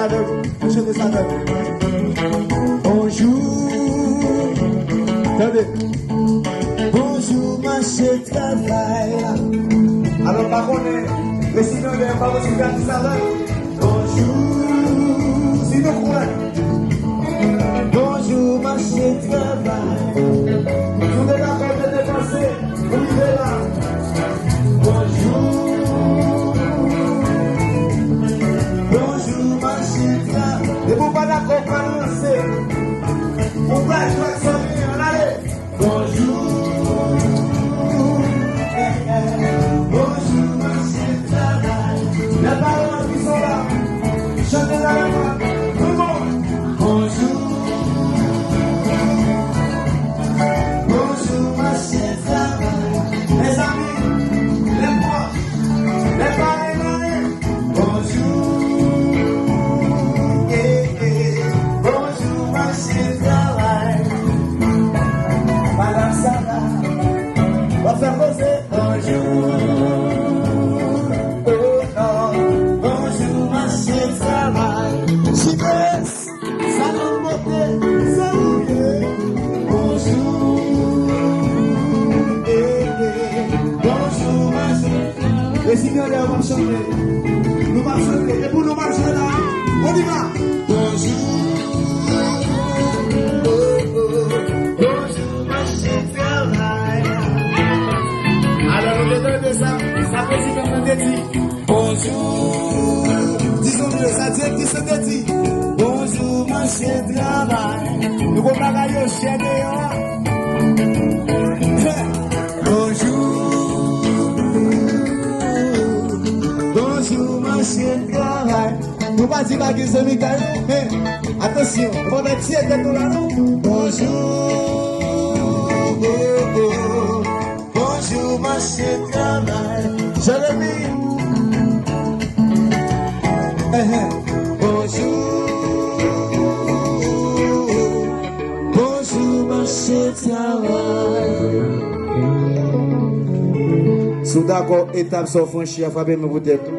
avec vous. Chantez ça avec vous. Bonjour. Attendez. Bonjour, marché de travail. Alors, par contre, les signaux de pas vous faire tout ça là. Bonjour. Si nous croyons. Bonjour, marché de travail. Vous êtes d'accord de dépenser. Vous vivez là. Bonjour. Bonjour, marché de travail. Et vous pas d'accord pour lancer. Vous pouvez jouer en allez. Bonjour. Bonjour, marché de travail. Les parents qui sont là. Chantez la main. Tout le monde. Bonjour. Bonjour, marché de travail. Les amis, les proches, les parents. Bonjour. Bonjour, marché de travail. Madame Sarah, va faire poser. Bonjour. Oh non. Bonjour, marché de travail. Chigresse, salon beauté, salut. Bonjour. Bonjour, marché de travail. Les signaleurs vont chanter. Nous allons chanter. Et pour nous marcher là, on y va. Bonjour. Bonjour, marché de travail. Alors, nous détendons ça. Ça fait si comme on dit. Bonjour. Disons-le, ça dit qui se dit. Bonjour, marché de travail. Nous allons bagailler au chien dehors. Bonjour. Bonjour, marché de travail. Nous pas dire que c'est Michael, mais attention, on va tirer de tout là, non? Bonjour. Bonjour, marché de travail. Jérémie. Bonjour. Bonjour, marché de travail. Sous d'accord, étape sans franchir, frappez-moi pour tête.